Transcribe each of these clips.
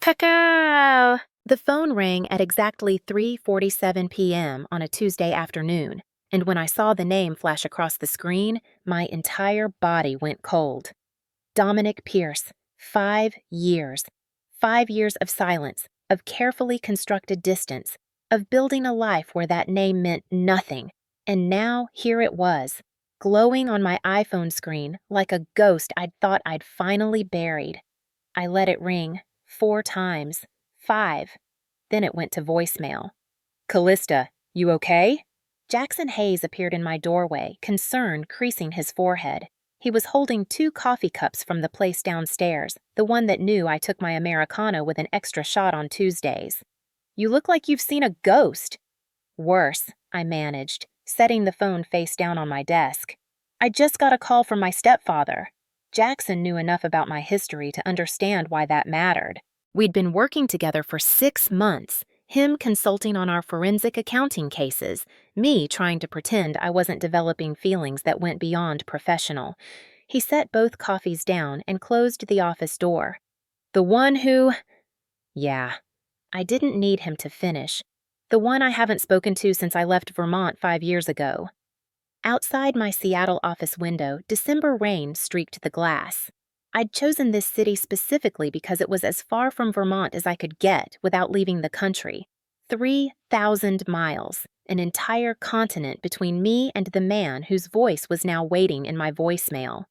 Cacao! The phone rang at exactly 3:47 p.m. on a Tuesday afternoon, and when I saw the name flash across the screen, my entire body went cold. Dominic Pierce, 5 years. 5 years of silence, of carefully constructed distance, of building a life where that name meant nothing. And now here it was, glowing on my iPhone screen like a ghost I'd thought I'd finally buried. I let it ring 4 times, 5. Then it went to voicemail. Callista, you okay? Jackson Hayes appeared in my doorway, concern creasing his forehead. He was holding 2 coffee cups from the place downstairs, the one that knew I took my Americano with an extra shot on Tuesdays. You look like you've seen a ghost. Worse, I managed, setting the phone face down on my desk. I just got a call from my stepfather. Jackson knew enough about my history to understand why that mattered. We'd been working together for 6 months, him consulting on our forensic accounting cases, me trying to pretend I wasn't developing feelings that went beyond professional. He set both coffees down and closed the office door. The one who... Yeah, I didn't need him to finish. The one I haven't spoken to since I left Vermont 5 years ago. Outside my Seattle office window, December rain streaked the glass. I'd chosen this city specifically because it was as far from Vermont as I could get without leaving the country. 3,000 miles, an entire continent between me and the man whose voice was now waiting in my voicemail.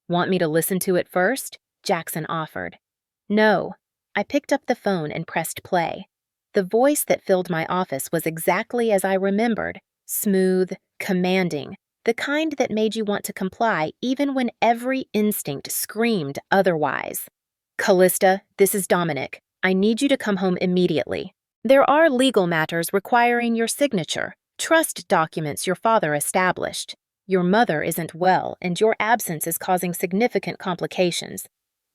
Want me to listen to it first? Jackson offered. No. I picked up the phone and pressed play. The voice that filled my office was exactly as I remembered, smooth, commanding, the kind that made you want to comply even when every instinct screamed otherwise. Callista, this is Dominic. I need you to come home immediately. There are legal matters requiring your signature, trust documents your father established. Your mother isn't well, and your absence is causing significant complications.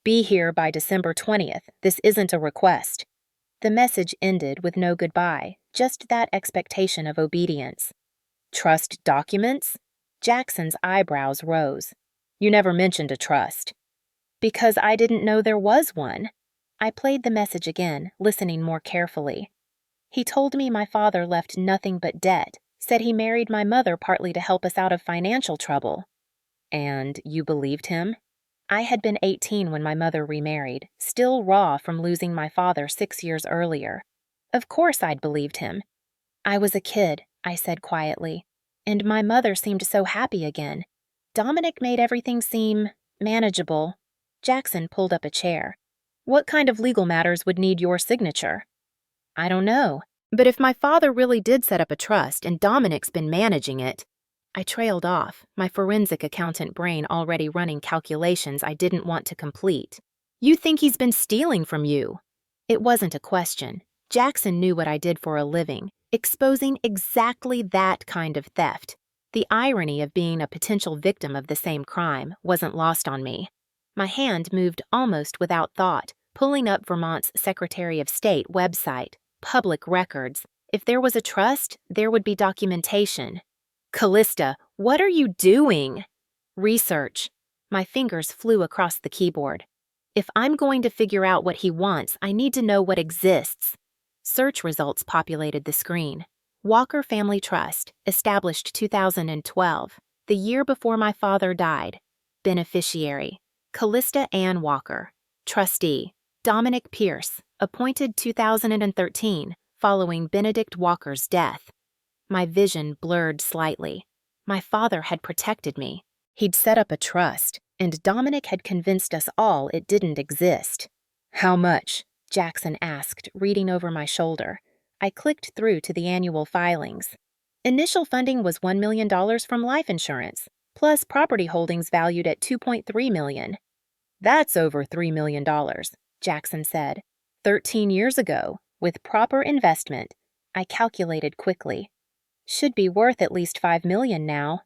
Be here by December 20th. This isn't a request. The message ended with no goodbye, just that expectation of obedience. Trust documents? Jackson's eyebrows rose. You never mentioned a trust. Because I didn't know there was one. I played the message again, listening more carefully. He told me my father left nothing but debt, said he married my mother partly to help us out of financial trouble. And you believed him? I had been 18 when my mother remarried, still raw from losing my father 6 years earlier. Of course I'd believed him. I was a kid, I said quietly, and my mother seemed so happy again. Dominic made everything seem manageable. Jackson pulled up a chair. What kind of legal matters would need your signature? I don't know, but if my father really did set up a trust and Dominic's been managing it... I trailed off, my forensic accountant brain already running calculations I didn't want to complete. You think he's been stealing from you? It wasn't a question. Jackson knew what I did for a living, exposing exactly that kind of theft. The irony of being a potential victim of the same crime wasn't lost on me. My hand moved almost without thought, pulling up Vermont's Secretary of State website, public records. If there was a trust, there would be documentation. Callista, what are you doing? Research. My fingers flew across the keyboard. If I'm going to figure out what he wants, I need to know what exists. Search results populated the screen. Walker Family Trust, established 2012, the year before my father died. Beneficiary, Callista Ann Walker. Trustee, Dominic Pierce, appointed 2013, following Benedict Walker's death. My vision blurred slightly. My father had protected me. He'd set up a trust, and Dominic had convinced us all it didn't exist. How much? Jackson asked, reading over my shoulder. I clicked through to the annual filings. Initial funding was $1 million from life insurance, plus property holdings valued at $2.3 million. That's over $3 million, Jackson said. 13 years ago, with proper investment. I calculated quickly. Should be worth at least $5 million now.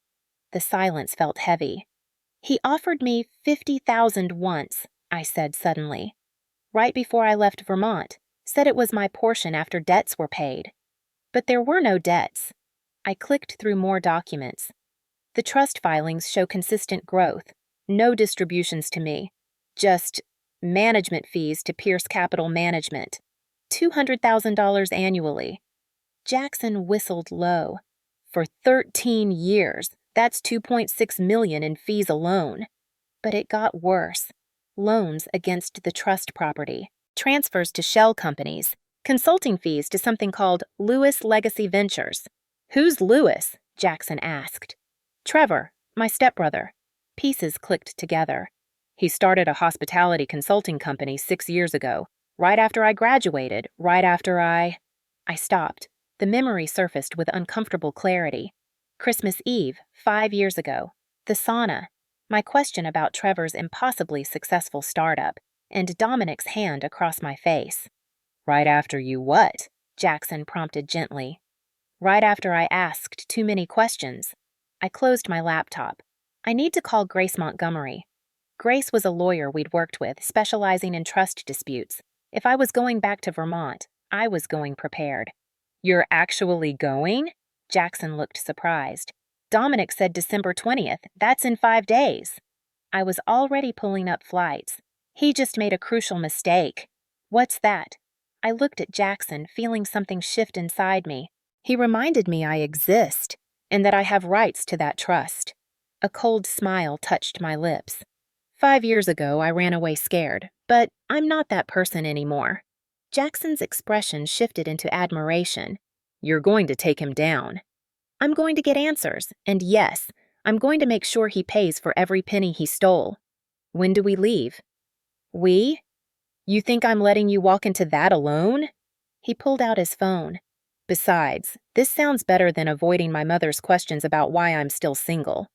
The silence felt heavy. He offered me $50,000 once, I said suddenly. Right before I left Vermont, said it was my portion after debts were paid. But there were no debts. I clicked through more documents. The trust filings show consistent growth. No distributions to me. Just Management fees to Pierce Capital Management. $200,000 annually. Jackson whistled low. For 13 years, that's $2.6 million in fees alone. But it got worse. Loans against the trust property, transfers to shell companies, consulting fees to something called Lewis Legacy Ventures. Who's Lewis? Jackson asked. Trevor, my stepbrother. Pieces clicked together. He started a hospitality consulting company 6 years ago, right after I graduated, right after I stopped. The memory surfaced with uncomfortable clarity. Christmas Eve, 5 years ago. The sauna. My question about Trevor's impossibly successful startup, and Dominic's hand across my face. Right after you what? Jackson prompted gently. Right after I asked too many questions. I closed my laptop. I need to call Grace Montgomery. Grace was a lawyer we'd worked with, specializing in trust disputes. If I was going back to Vermont, I was going prepared. You're actually going? Jackson looked surprised. Dominic said December 20th. That's in 5 days. I was already pulling up flights. He just made a crucial mistake. What's that? I looked at Jackson, feeling something shift inside me. He reminded me I exist, and that I have rights to that trust. A cold smile touched my lips. 5 years ago, I ran away scared, but I'm not that person anymore. Jackson's expression shifted into admiration. You're going to take him down. I'm going to get answers, and yes, I'm going to make sure he pays for every penny he stole. When do we leave? We? You think I'm letting you walk into that alone? He pulled out his phone. Besides, this sounds better than avoiding my mother's questions about why I'm still single.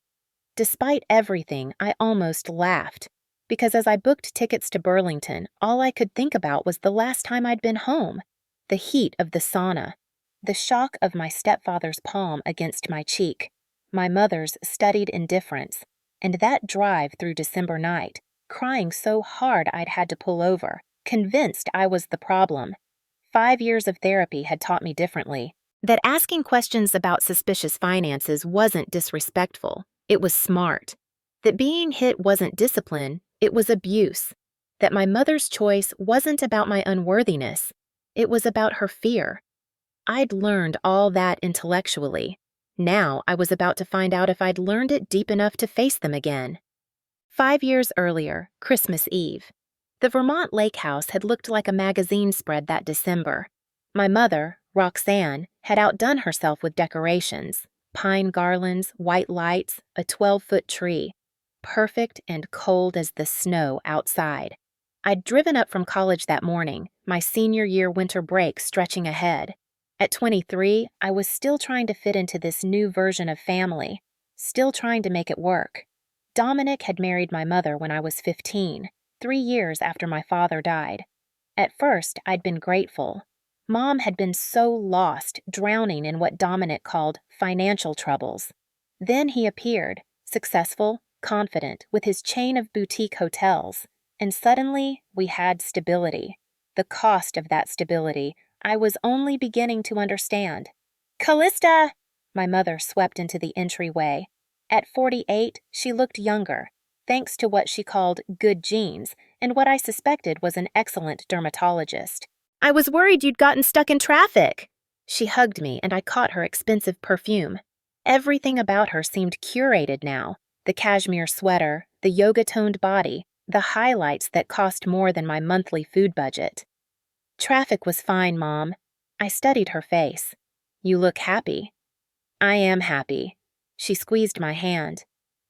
Despite everything, I almost laughed, because as I booked tickets to Burlington, all I could think about was the last time I'd been home, the heat of the sauna, the shock of my stepfather's palm against my cheek, my mother's studied indifference, and that drive through December night, crying so hard I'd had to pull over, convinced I was the problem. 5 years of therapy had taught me differently, that asking questions about suspicious finances wasn't disrespectful, it was smart. That being hit wasn't discipline, it was abuse. That my mother's choice wasn't about my unworthiness, it was about her fear. I'd learned all that intellectually. Now I was about to find out if I'd learned it deep enough to face them again. 5 years earlier, Christmas Eve. The Vermont lake house had looked like a magazine spread that December. My mother, Roxanne, had outdone herself with decorations. Pine garlands, white lights, a 12-foot tree. Perfect and cold as the snow outside. I'd driven up from college that morning, my senior year winter break stretching ahead. At 23, I was still trying to fit into this new version of family, still trying to make it work. Dominic had married my mother when I was 15, 3 years after my father died. At first, I'd been grateful. Mom had been so lost, drowning in what Dominic called financial troubles. Then he appeared, successful, confident, with his chain of boutique hotels, and suddenly we had stability. The cost of that stability I was only beginning to understand. Callista! My mother swept into the entryway. At 48, she looked younger, thanks to what she called good genes and what I suspected was an excellent dermatologist. I was worried you'd gotten stuck in traffic. She hugged me and I caught her expensive perfume. Everything about her seemed curated now. The cashmere sweater, the yoga-toned body, the highlights that cost more than my monthly food budget. Traffic was fine, Mom. I studied her face. You look happy. I am happy. She squeezed my hand.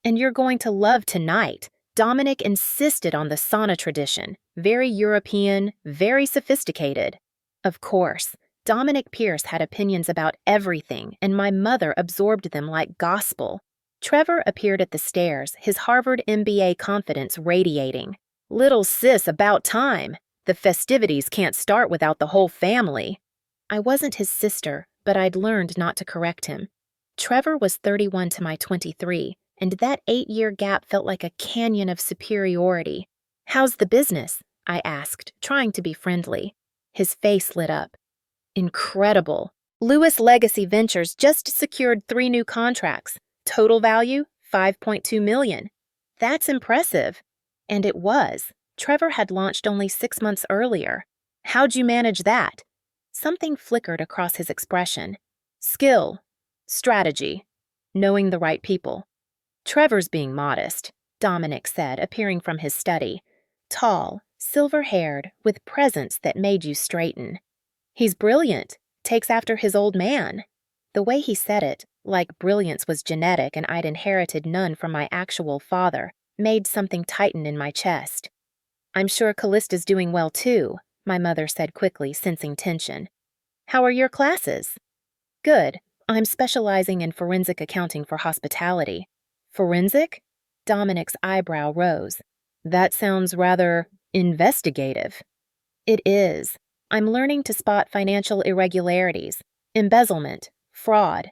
And you're going to love tonight. Dominic insisted on the sauna tradition. Very European, very sophisticated. Of course, Dominic Pierce had opinions about everything, and my mother absorbed them like gospel. Trevor appeared at the stairs, his Harvard MBA confidence radiating. Little sis, about time. The festivities can't start without the whole family. I wasn't his sister, but I'd learned not to correct him. Trevor was 31 to my 23, and that 8-year gap felt like a canyon of superiority. How's the business? I asked, trying to be friendly. His face lit up. Incredible. Lewis Legacy Ventures just secured 3 new contracts. Total value, $5.2 million. That's impressive. And it was. Trevor had launched only 6 months earlier. How'd you manage that? Something flickered across his expression. Skill. Strategy. Knowing the right people. Trevor's being modest, Dominic said, appearing from his study. Tall, silver-haired, with presence that made you straighten. He's brilliant. Takes after his old man. The way he said it, like brilliance was genetic and I'd inherited none from my actual father, made something tighten in my chest. I'm sure Callista's doing well too, my mother said quickly, sensing tension. How are your classes? Good. I'm specializing in forensic accounting for hospitality. Forensic? Dominic's eyebrow rose. That sounds rather investigative. It is. I'm learning to spot financial irregularities, embezzlement, fraud.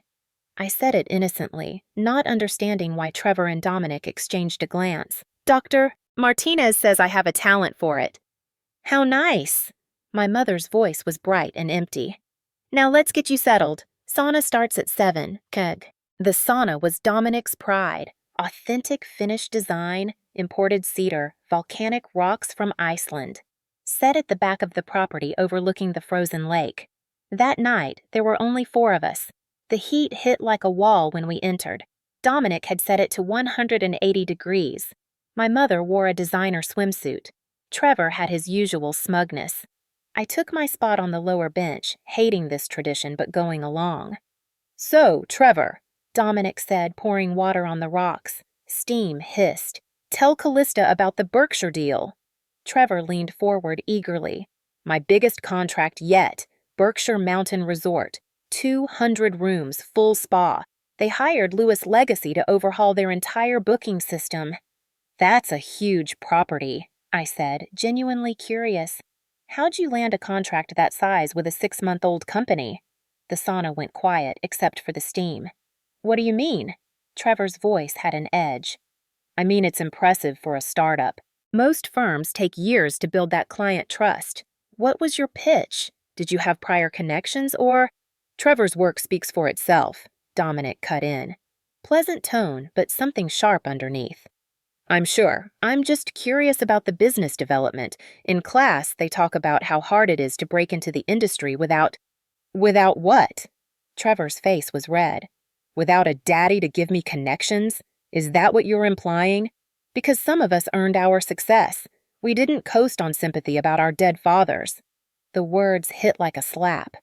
I said it innocently, not understanding why Trevor and Dominic exchanged a glance. Dr. Martinez says I have a talent for it. How nice. My mother's voice was bright and empty. Now let's get you settled. Sauna starts at 7, keg. The sauna was Dominic's pride. Authentic Finnish design, imported cedar, volcanic rocks from Iceland. Set at the back of the property overlooking the frozen lake. That night, there were only 4 of us. The heat hit like a wall when we entered. Dominic had set it to 180 degrees. My mother wore a designer swimsuit. Trevor had his usual smugness. I took my spot on the lower bench, hating this tradition but going along. So, Trevor, Dominic said, pouring water on the rocks. Steam hissed. Tell Callista about the Berkshire deal. Trevor leaned forward eagerly. My biggest contract yet, Berkshire Mountain Resort. 200 rooms, full spa. They hired Lewis Legacy to overhaul their entire booking system. That's a huge property, I said, genuinely curious. How'd you land a contract that size with a 6-month-old company? The sauna went quiet, except for the steam. What do you mean? Trevor's voice had an edge. I mean, it's impressive for a startup. Most firms take years to build that client trust. What was your pitch? Did you have prior connections or… Trevor's work speaks for itself, Dominic cut in. Pleasant tone, but something sharp underneath. I'm sure. I'm just curious about the business development. In class, they talk about how hard it is to break into the industry without… Without what? Trevor's face was red. Without a daddy to give me connections? Is that what you're implying? Because some of us earned our success. We didn't coast on sympathy about our dead fathers. The words hit like a slap.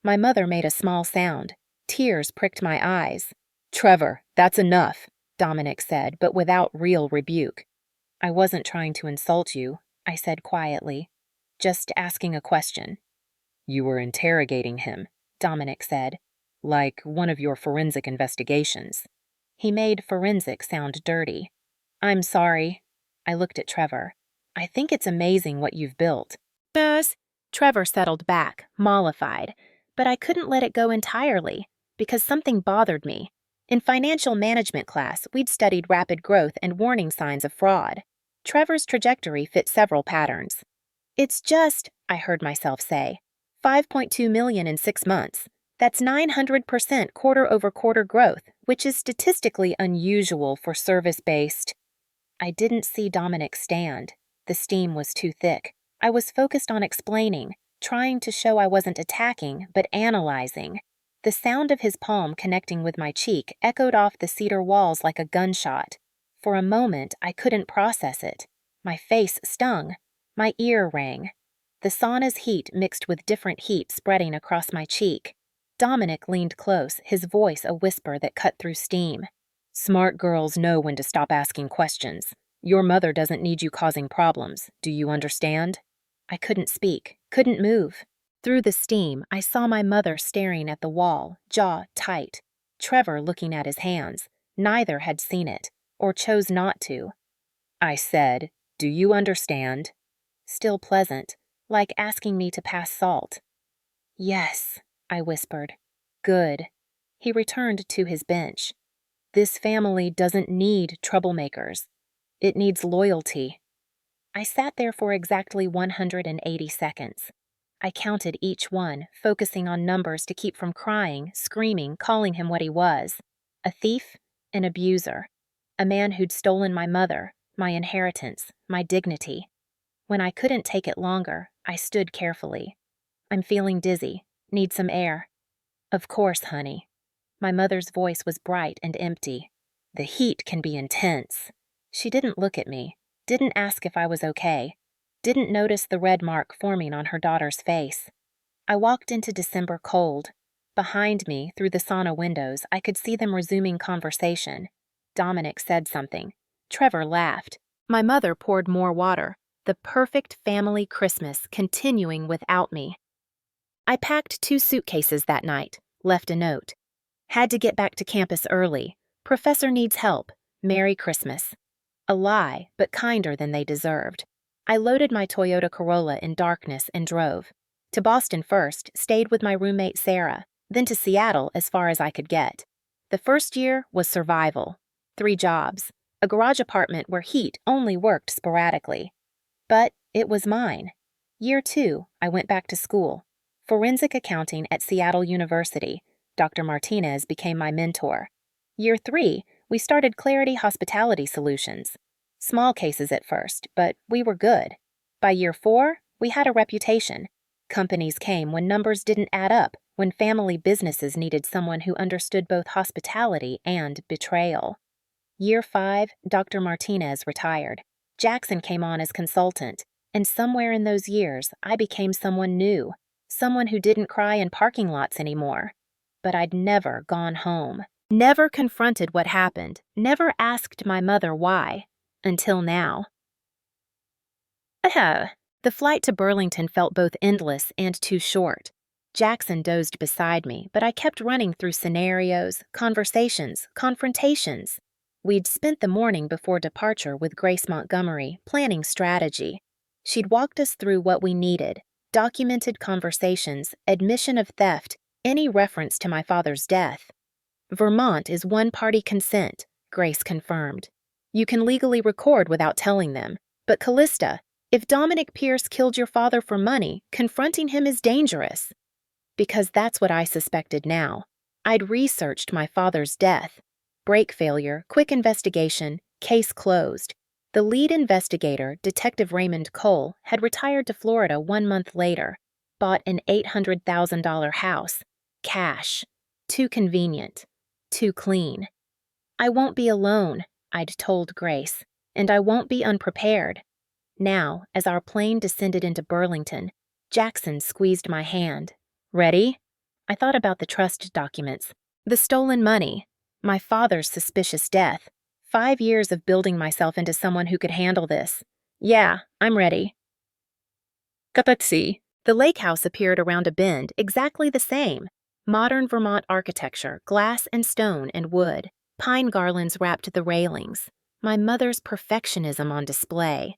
My mother made a small sound. Tears pricked my eyes. Trevor, that's enough, Dominic said, but without real rebuke. I wasn't trying to insult you, I said quietly. Just asking a question. You were interrogating him, Dominic said, like one of your forensic investigations. He made forensic sound dirty. I'm sorry. I looked at Trevor. I think it's amazing what you've built. Buzz. Trevor settled back, mollified, but I couldn't let it go entirely, because something bothered me. In financial management class, we'd studied rapid growth and warning signs of fraud. Trevor's trajectory fit several patterns. It's just, I heard myself say, 5.2 million in 6 months. That's 900% quarter-over-quarter growth, which is statistically unusual for service-based. I didn't see Dominic stand. The steam was too thick. I was focused on explaining, trying to show I wasn't attacking, but analyzing. The sound of his palm connecting with my cheek echoed off the cedar walls like a gunshot. For a moment, I couldn't process it. My face stung. My ear rang. The sauna's heat mixed with different heat spreading across my cheek. Dominic leaned close, his voice a whisper that cut through steam. Smart girls know when to stop asking questions. Your mother doesn't need you causing problems. Do you understand? I couldn't speak, couldn't move. Through the steam, I saw my mother staring at the wall, jaw tight. Trevor looking at his hands. Neither had seen it, or chose not to. I said, do you understand? Still pleasant, like asking me to pass salt. Yes, I whispered. Good. He returned to his bench. This family doesn't need troublemakers. It needs loyalty. I sat there for exactly 180 seconds. I counted each one, focusing on numbers to keep from crying, screaming, calling him what he was. A thief, an abuser. A man who'd stolen my mother, my inheritance, my dignity. When I couldn't take it longer, I stood carefully. I'm feeling dizzy. Need some air. Of course, honey. My mother's voice was bright and empty. The heat can be intense. She didn't look at me, didn't ask if I was okay, didn't notice the red mark forming on her daughter's face. I walked into December cold. Behind me, through the sauna windows, I could see them resuming conversation. Dominic said something. Trevor laughed. My mother poured more water. The perfect family Christmas continuing without me. I packed 2 suitcases that night, left a note. Had to get back to campus early. Professor needs help. Merry Christmas. A lie, but kinder than they deserved. I loaded my Toyota Corolla in darkness and drove. To Boston first, stayed with my roommate Sarah, then to Seattle as far as I could get. The first year was survival. 3 jobs. A garage apartment where heat only worked sporadically. But it was mine. Year 2, I went back to school. Forensic accounting at Seattle University. Dr. Martinez became my mentor. Year 3, we started Clarity Hospitality Solutions. Small cases at first, but we were good. By year 4, we had a reputation. Companies came when numbers didn't add up, when family businesses needed someone who understood both hospitality and betrayal. Year 5, Dr. Martinez retired. Jackson came on as consultant, and somewhere in those years, I became someone new, someone who didn't cry in parking lots anymore. But I'd never gone home, never confronted what happened, never asked my mother why, until now. The flight to Burlington felt both endless and too short. Jackson dozed beside me, but I kept running through scenarios, conversations, confrontations. We'd spent the morning before departure with Grace Montgomery, planning strategy. She'd walked us through what we needed, documented conversations, admission of theft, any reference to my father's death. Vermont is one-party consent, Grace confirmed. You can legally record without telling them. But Callista, if Dominic Pierce killed your father for money, confronting him is dangerous. Because that's what I suspected now. I'd researched my father's death. Brake failure, quick investigation, case closed. The lead investigator, Detective Raymond Cole, had retired to Florida 1 month later, bought an $800,000 house. Cash. Too convenient. Too clean. I won't be alone, I'd told Grace, and I won't be unprepared. Now, as our plane descended into Burlington, Jackson squeezed my hand. Ready? I thought about the trust documents, the stolen money, my father's suspicious death, 5 years of building myself into someone who could handle this. Yeah, I'm ready. Kapatsi. The lake house appeared around a bend, exactly the same. Modern Vermont architecture, glass and stone and wood. Pine garlands wrapped the railings. My mother's perfectionism on display.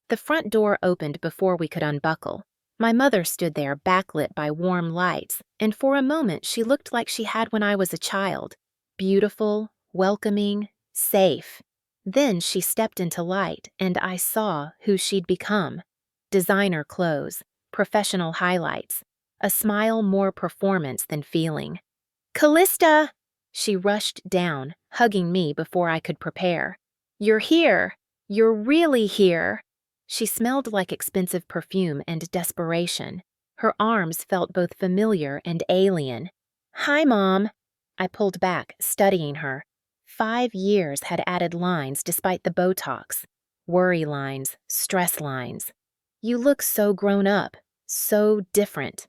The front door opened before we could unbuckle. My mother stood there backlit by warm lights, and for a moment she looked like she had when I was a child. Beautiful, welcoming, safe. Then she stepped into light, and I saw who she'd become. Designer clothes, professional highlights, a smile more performance than feeling. Callista! She rushed down, hugging me before I could prepare. You're here! You're really here! She smelled like expensive perfume and desperation. Her arms felt both familiar and alien. Hi, Mom. I pulled back, studying her. 5 years had added lines despite the Botox. Worry lines, stress lines. You look so grown up, so different.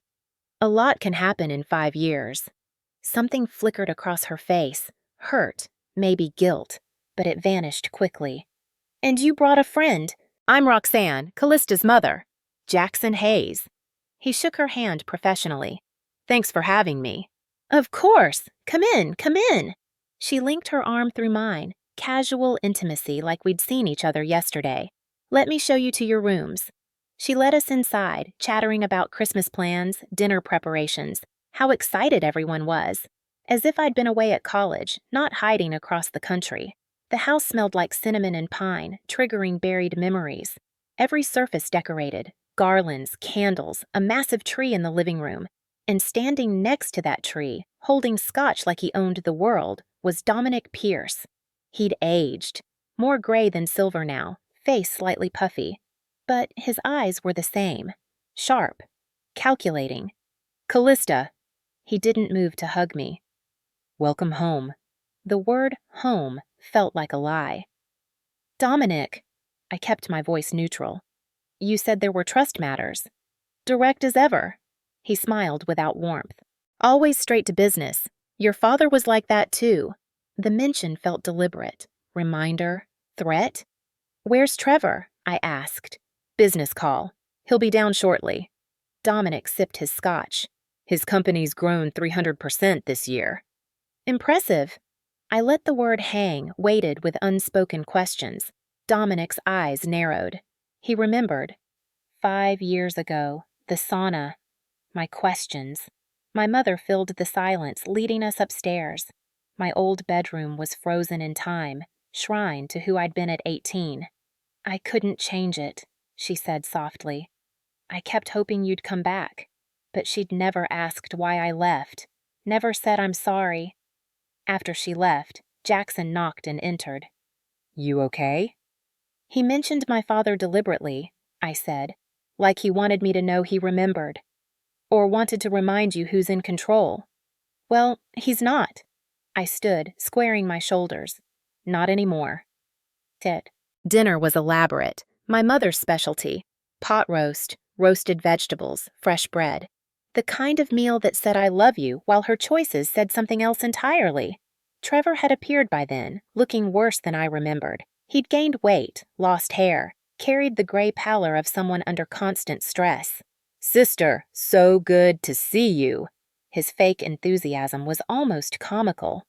A lot can happen in 5 years. Something flickered across her face, hurt, maybe guilt, but it vanished quickly. And you brought a friend. I'm Roxanne, Callista's mother. Jackson Hayes. He shook her hand professionally. Thanks for having me. Of course. Come in, come in. She linked her arm through mine, casual intimacy like we'd seen each other yesterday. Let me show you to your rooms. She led us inside, chattering about Christmas plans, dinner preparations, how excited everyone was. As if I'd been away at college, not hiding across the country. The house smelled like cinnamon and pine, triggering buried memories. Every surface decorated, garlands, candles, a massive tree in the living room. And standing next to that tree, holding scotch like he owned the world, was Dominic Pierce. He'd aged. More gray than silver now, face slightly puffy. But his eyes were the same. Sharp. Calculating. "Callista." He didn't move to hug me. "Welcome home." The word home felt like a lie. "Dominic." I kept my voice neutral. "You said there were trust matters." "Direct as ever." He smiled without warmth. "Always straight to business. Your father was like that too." The mention felt deliberate. Reminder? Threat? "Where's Trevor?" I asked. "Business call. He'll be down shortly." Dominic sipped his scotch. "His company's grown 300% this year." "Impressive." I let the word hang, weighted with unspoken questions. Dominic's eyes narrowed. He remembered. 5 years ago, the sauna. My questions. My mother filled the silence, leading us upstairs. My old bedroom was frozen in time, shrine to who I'd been at 18. "I couldn't change it," she said softly. "I kept hoping you'd come back." But she'd never asked why I left, never said I'm sorry. After she left, Jackson knocked and entered. "You okay?" "He mentioned my father deliberately," I said, "like he wanted me to know he remembered. Or wanted to remind you who's in control." "Well, he's not." I stood, squaring my shoulders. "Not anymore." Tit. Dinner was elaborate, my mother's specialty. Pot roast, roasted vegetables, fresh bread. The kind of meal that said "I love you" while her choices said something else entirely. Trevor had appeared by then, looking worse than I remembered. He'd gained weight, lost hair, carried the gray pallor of someone under constant stress. "Sister, so good to see you." His fake enthusiasm was almost comical.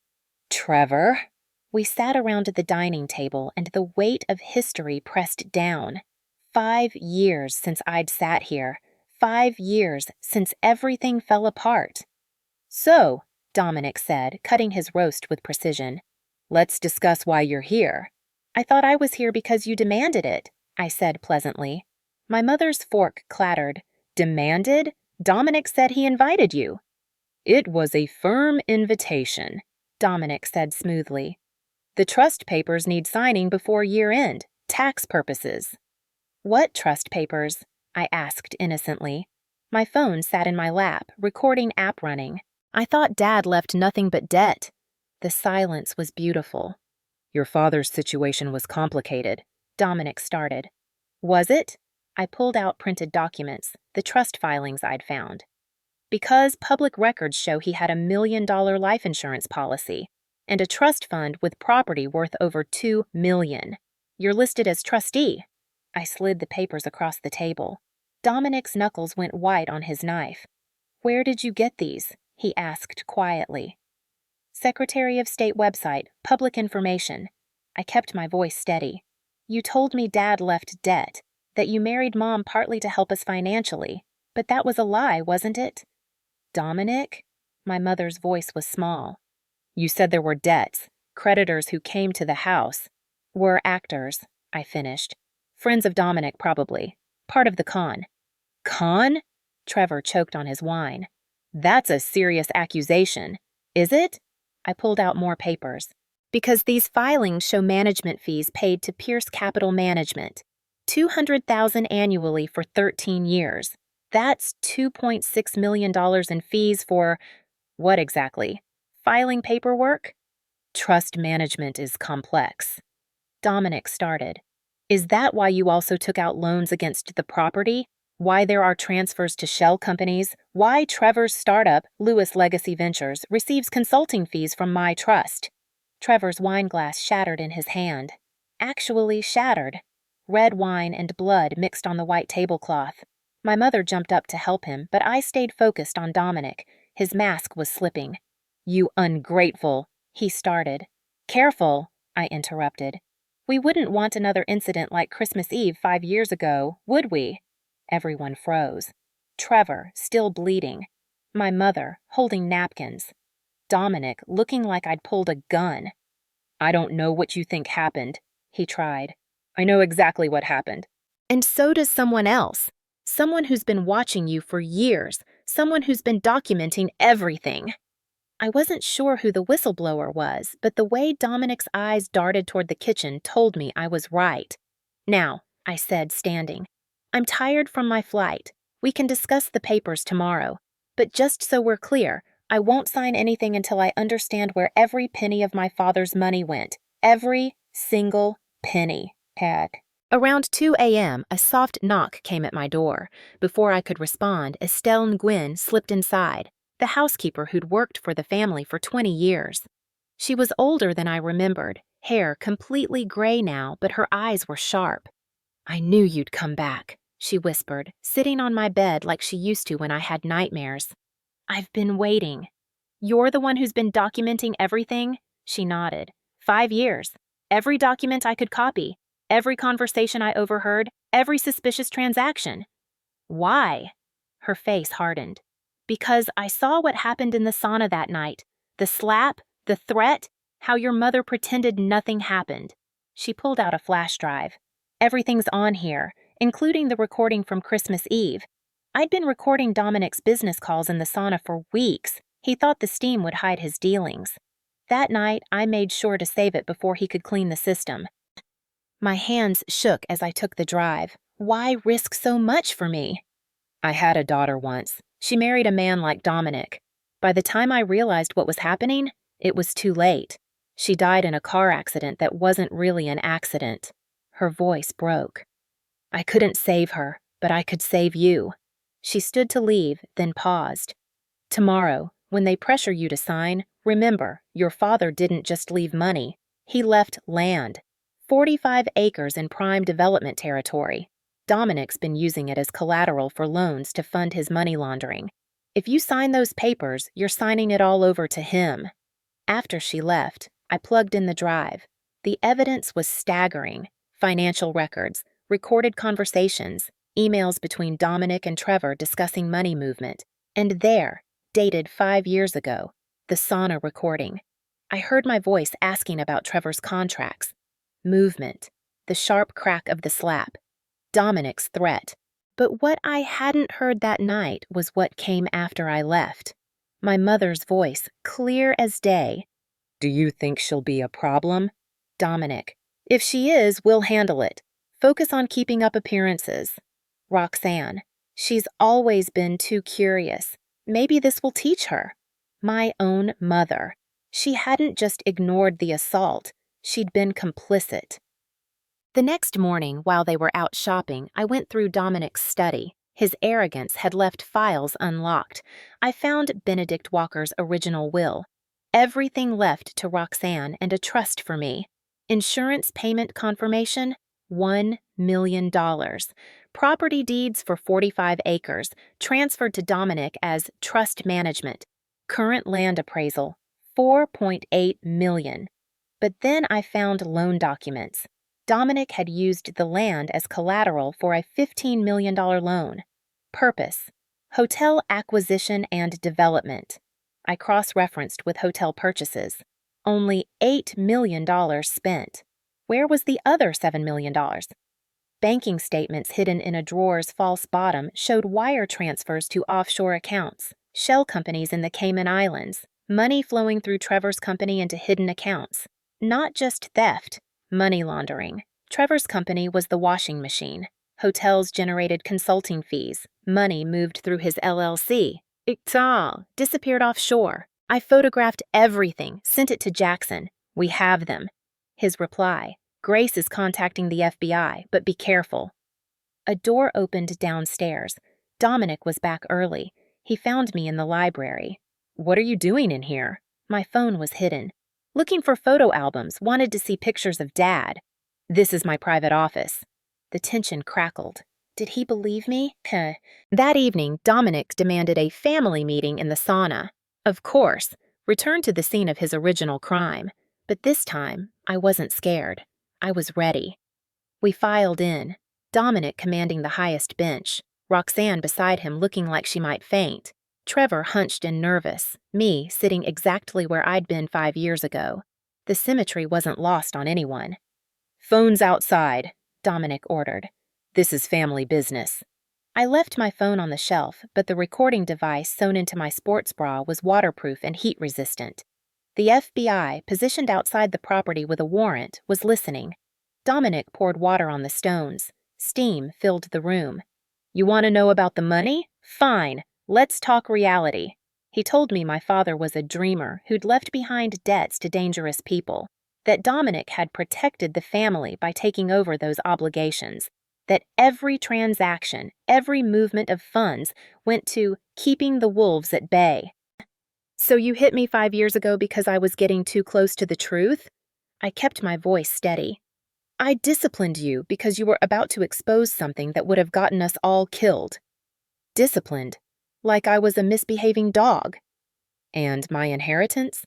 "Trevor?" We sat around the dining table and the weight of history pressed down. 5 years since I'd sat here. 5 years since everything fell apart. "So," Dominic said, cutting his roast with precision, "let's discuss why you're here." "I thought I was here because you demanded it," I said pleasantly. My mother's fork clattered. "Demanded? Dominic said he invited you." "It was a firm invitation," Dominic said smoothly. "The trust papers need signing before year-end, tax purposes." "What trust papers?" I asked innocently. My phone sat in my lap, recording app running. I thought Dad left nothing but debt. The silence was beautiful. "Your father's situation was complicated," Dominic started. "Was it?" I pulled out printed documents, the trust filings I'd found. "Because public records show he had $1 million life insurance policy and a trust fund with property worth over $2 million. You're listed as trustee." I slid the papers across the table. Dominic's knuckles went white on his knife. "Where did you get these?" he asked quietly. "Secretary of State website, public information." I kept my voice steady. "You told me Dad left debt, that you married Mom partly to help us financially, but that was a lie, wasn't it?" "Dominic?" My mother's voice was small. "You said there were debts, creditors who came to the house." "Were actors," I finished. "Friends of Dominic, probably. Part of the con." "Con?" Trevor choked on his wine. "That's a serious accusation. Is it?" I pulled out more papers. "Because these filings show management fees paid to Pierce Capital Management. $200,000 annually for 13 years. That's $2.6 million in fees for what exactly? Filing paperwork?" "Trust management is complex." Dominic started. "Is that why you also took out loans against the property? Why there are transfers to shell companies? Why Trevor's startup, Lewis Legacy Ventures, receives consulting fees from my trust?" Trevor's wine glass shattered in his hand. Actually shattered. Red wine and blood mixed on the white tablecloth. My mother jumped up to help him, but I stayed focused on Dominic. His mask was slipping. "You ungrateful," he started. "Careful," I interrupted. "We wouldn't want another incident like Christmas Eve 5 years ago, would we?" Everyone froze. Trevor, still bleeding. My mother, holding napkins. Dominic, looking like I'd pulled a gun. "I don't know what you think happened," he tried. "I know exactly what happened. And so does someone else. Someone who's been watching you for years. Someone who's been documenting everything." I wasn't sure who the whistleblower was, but the way Dominic's eyes darted toward the kitchen told me I was right. "Now," I said, standing, I'm tired from my flight. We can discuss the papers tomorrow. But just so we're clear, I won't sign anything until I understand where every penny of my father's money went. Every single penny. Heck. Around 2 a.m., a soft knock came at my door. Before I could respond, Estelle Nguyen slipped inside, the housekeeper who'd worked for the family for 20 years. She was older than I remembered, hair completely gray now, but her eyes were sharp. "I knew you'd come back," she whispered, sitting on my bed like she used to when I had nightmares. "I've been waiting." "You're the one who's been documenting everything?" She nodded. 5 years. Every document I could copy. Every conversation I overheard. Every suspicious transaction. "Why?" Her face hardened. "Because I saw what happened in the sauna that night. The slap, the threat, how your mother pretended nothing happened." She pulled out a flash drive. "Everything's on here, including the recording from Christmas Eve. I'd been recording Dominic's business calls in the sauna for weeks. He thought the steam would hide his dealings. That night, I made sure to save it before he could clean the system." My hands shook as I took the drive. Why risk so much for me? "I had a daughter once. She married a man like Dominic. By the time I realized what was happening, it was too late. She died in a car accident that wasn't really an accident." Her voice broke. "I couldn't save her, but I could save you." She stood to leave, then paused. "Tomorrow, when they pressure you to sign, remember, your father didn't just leave money. He left land. 45 acres in prime development territory. Dominic's been using it as collateral for loans to fund his money laundering. If you sign those papers, you're signing it all over to him." After she left, I plugged in the drive. The evidence was staggering. Financial records, recorded conversations, emails between Dominic and Trevor discussing money movement. And there, dated 5 years ago, the sauna recording. I heard my voice asking about Trevor's contracts. Movement, the sharp crack of the slap, Dominic's threat. But what I hadn't heard that night was what came after I left. My mother's voice, clear as day. "Do you think she'll be a problem?" Dominic: "If she is, we'll handle it. Focus on keeping up appearances." Roxanne: "She's always been too curious. Maybe this will teach her." My own mother. She hadn't just ignored the assault. She'd been complicit. The next morning, while they were out shopping, I went through Dominic's study. His arrogance had left files unlocked. I found Benedict Walker's original will. Everything left to Roxanne and a trust for me. Insurance payment confirmation, $1 million. Property deeds for 45 acres, transferred to Dominic as trust management. Current land appraisal, $4.8 million. But then I found loan documents. Dominic had used the land as collateral for a $15 million loan. Purpose: hotel acquisition and development. I cross-referenced with hotel purchases. Only $8 million spent. Where was the other $7 million? Banking statements hidden in a drawer's false bottom showed wire transfers to offshore accounts, shell companies in the Cayman Islands, money flowing through Trevor's company into hidden accounts. Not just theft, money laundering. Trevor's company was the washing machine. Hotels generated consulting fees. Money moved through his LLC. It's all disappeared offshore. I photographed everything, sent it to Jackson. We have them. His reply: "Grace is contacting the FBI, but be careful." A door opened downstairs. Dominic was back early. He found me in the library. "What are you doing in here?" My phone was hidden. "Looking for photo albums, wanted to see pictures of Dad." "This is my private office." The tension crackled. Did he believe me? That evening, Dominic demanded a family meeting in the sauna. Of course, returned to the scene of his original crime. But this time, I wasn't scared. I was ready. We filed in, Dominic commanding the highest bench, Roxanne beside him looking like she might faint, Trevor hunched and nervous, me sitting exactly where I'd been 5 years ago. The symmetry wasn't lost on anyone. "Phone's outside," Dominic ordered. "This is family business." I left my phone on the shelf, but the recording device sewn into my sports bra was waterproof and heat-resistant. The FBI, positioned outside the property with a warrant, was listening. Dominic poured water on the stones. Steam filled the room. You want to know about the money? Fine, let's talk reality. He told me my father was a dreamer who'd left behind debts to dangerous people, that Dominic had protected the family by taking over those obligations, that every transaction, every movement of funds went to keeping the wolves at bay. So you hit me 5 years ago because I was getting too close to the truth? I kept my voice steady. I disciplined you because you were about to expose something that would have gotten us all killed. Disciplined, like I was a misbehaving dog. And my inheritance?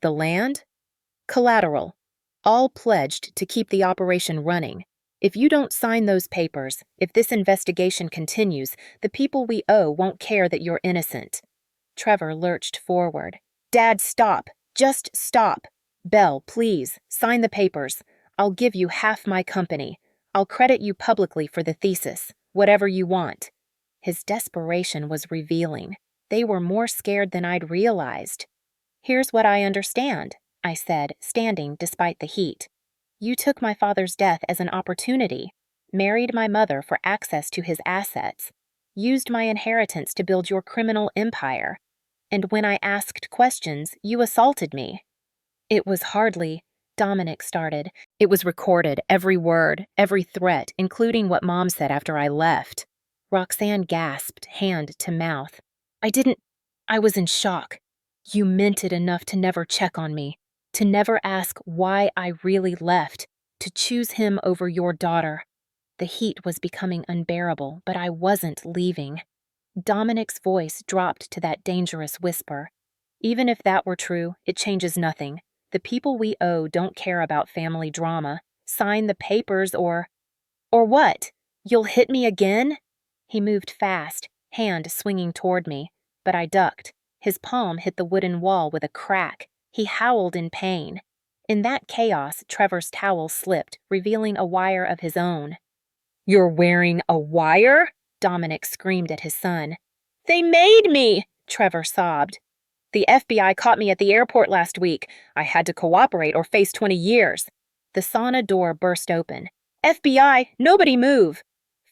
The land? Collateral. All pledged to keep the operation running. If you don't sign those papers, if this investigation continues, the people we owe won't care that you're innocent. Trevor lurched forward. Dad, stop. Just stop. Belle, please, sign the papers. I'll give you half my company. I'll credit you publicly for the thesis, whatever you want. His desperation was revealing. They were more scared than I'd realized. Here's what I understand, I said, standing despite the heat. You took my father's death as an opportunity, married my mother for access to his assets, used my inheritance to build your criminal empire, and when I asked questions, you assaulted me. It was hardly, Dominic started. It was recorded, every word, every threat, including what Mom said after I left. Roxanne gasped, hand to mouth. I was in shock. You meant it enough to never check on me, to never ask why I really left, to choose him over your daughter. The heat was becoming unbearable, but I wasn't leaving. Dominic's voice dropped to that dangerous whisper. Even if that were true, it changes nothing. The people we owe don't care about family drama. Sign the papers or what? You'll hit me again? He moved fast, hand swinging toward me, but I ducked. His palm hit the wooden wall with a crack. He howled in pain. In that chaos, Trevor's towel slipped, revealing a wire of his own. You're wearing a wire? Dominic screamed at his son. They made me! Trevor sobbed. The FBI caught me at the airport last week. I had to cooperate or face 20 years. The sauna door burst open. FBI, nobody move!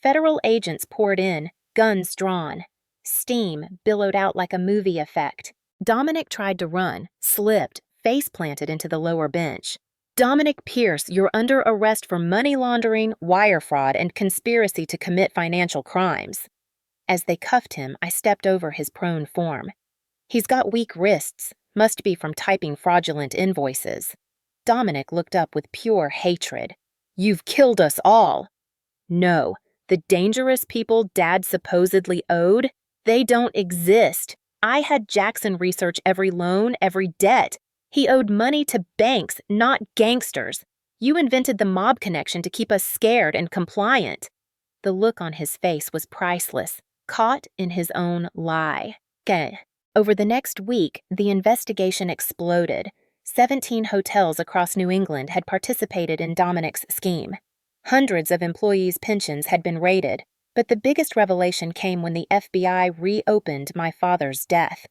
Federal agents poured in, guns drawn. Steam billowed out like a movie effect. Dominic tried to run, slipped, face planted into the lower bench. Dominic Pierce, you're under arrest for money laundering, wire fraud, and conspiracy to commit financial crimes. As they cuffed him, I stepped over his prone form. He's got weak wrists, must be from typing fraudulent invoices. Dominic looked up with pure hatred. You've killed us all. No, the dangerous people Dad supposedly owed, they don't exist. I had Jackson research every loan, every debt. He owed money to banks, not gangsters. You invented the mob connection to keep us scared and compliant. The look on his face was priceless, caught in his own lie. Over the next week, the investigation exploded. 17 hotels across New England had participated in Dominic's scheme. Hundreds of employees' pensions had been raided, but the biggest revelation came when the FBI reopened my father's death.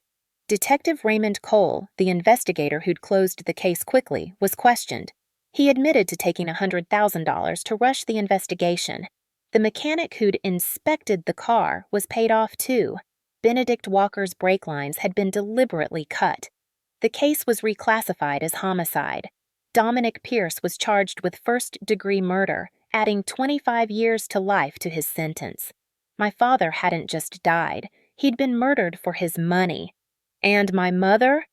Detective Raymond Cole, the investigator who'd closed the case quickly, was questioned. He admitted to taking $100,000 to rush the investigation. The mechanic who'd inspected the car was paid off too. Benedict Walker's brake lines had been deliberately cut. The case was reclassified as homicide. Dominic Pierce was charged with first-degree murder, adding 25 years to life to his sentence. My father hadn't just died. He'd been murdered for his money. And my mother?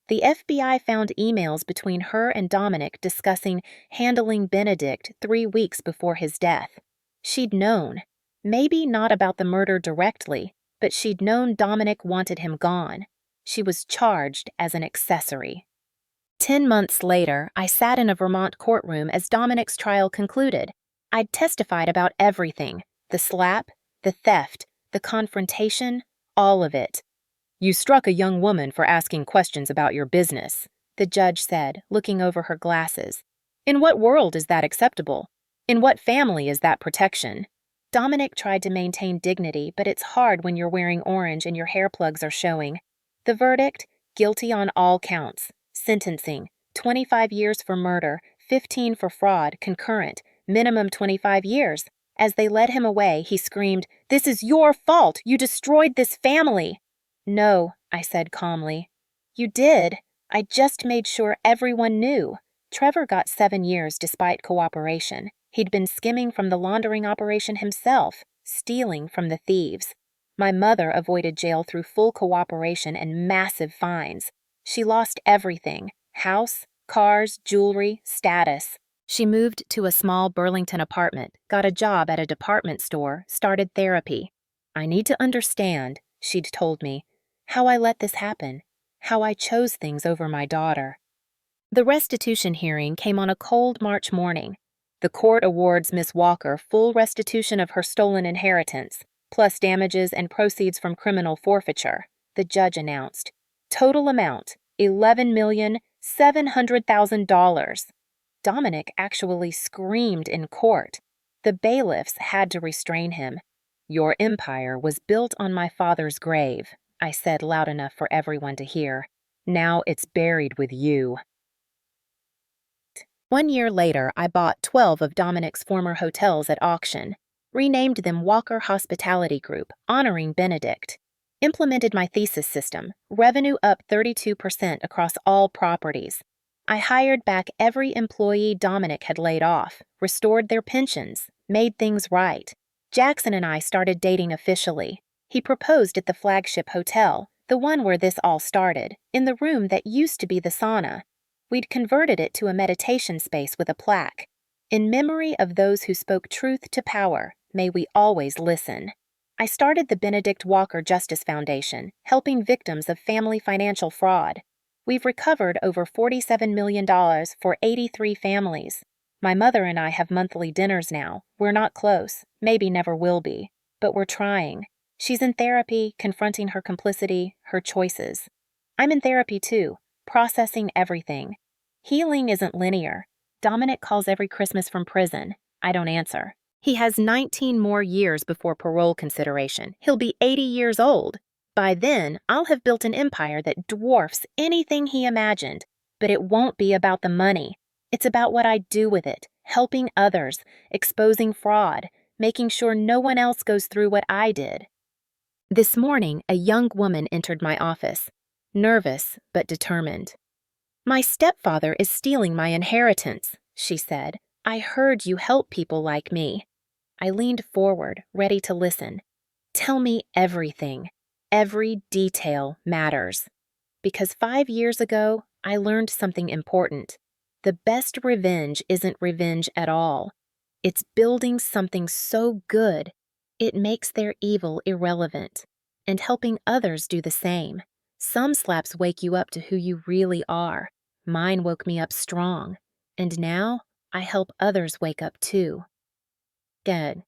The FBI found emails between her and Dominic discussing handling Benedict 3 weeks before his death. She'd known. Maybe not about the murder directly, but she'd known Dominic wanted him gone. She was charged as an accessory. 10 months later, I sat in a Vermont courtroom as Dominic's trial concluded. I'd testified about everything, the slap, the theft, the confrontation, all of it. You struck a young woman for asking questions about your business, the judge said, looking over her glasses. In what world is that acceptable? In what family is that protection? Dominic tried to maintain dignity, but it's hard when you're wearing orange and your hair plugs are showing. The verdict, guilty on all counts. Sentencing, 25 years for murder, 15 for fraud, concurrent, minimum 25 years. As they led him away, he screamed, "This is your fault! You destroyed this family!" "No," I said calmly. "You did. I just made sure everyone knew." Trevor got 7 years despite cooperation. He'd been skimming from the laundering operation himself, stealing from the thieves. My mother avoided jail through full cooperation and massive fines. She lost everything: house, cars, jewelry, status. She moved to a small Burlington apartment, got a job at a department store, started therapy. "I need to understand," she'd told me, "how I let this happen, how I chose things over my daughter." The restitution hearing came on a cold March morning. The court awards Miss Walker full restitution of her stolen inheritance, plus damages and proceeds from criminal forfeiture, the judge announced. Total amount, $11,700,000. Dominic actually screamed in court. The bailiffs had to restrain him. "Your empire was built on my father's grave," I said loud enough for everyone to hear. "Now it's buried with you." 1 year later, I bought 12 of Dominic's former hotels at auction, renamed them Walker Hospitality Group, honoring Benedict. Implemented my thesis system, revenue up 32% across all properties. I hired back every employee Dominic had laid off, restored their pensions, made things right. Jackson and I started dating officially. He proposed at the flagship hotel, the one where this all started, in the room that used to be the sauna. We'd converted it to a meditation space with a plaque. "In memory of those who spoke truth to power, may we always listen." I started the Benedict Walker Justice Foundation, helping victims of family financial fraud. We've recovered over $47 million for 83 families. My mother and I have monthly dinners now. We're not close, maybe never will be, but we're trying. She's in therapy, confronting her complicity, her choices. I'm in therapy too, processing everything. Healing isn't linear. Dominic calls every Christmas from prison. I don't answer. He has 19 more years before parole consideration. He'll be 80 years old. By then, I'll have built an empire that dwarfs anything he imagined. But it won't be about the money. It's about what I do with it, helping others, exposing fraud, making sure no one else goes through what I did. This morning, a young woman entered my office, nervous but determined. "My stepfather is stealing my inheritance," she said. "I heard you help people like me." I leaned forward, ready to listen. "Tell me everything. Every detail matters." Because 5 years ago, I learned something important. The best revenge isn't revenge at all. It's building something so good, it makes their evil irrelevant, and helping others do the same. Some slaps wake you up to who you really are. Mine woke me up strong, and now I help others wake up too. Good.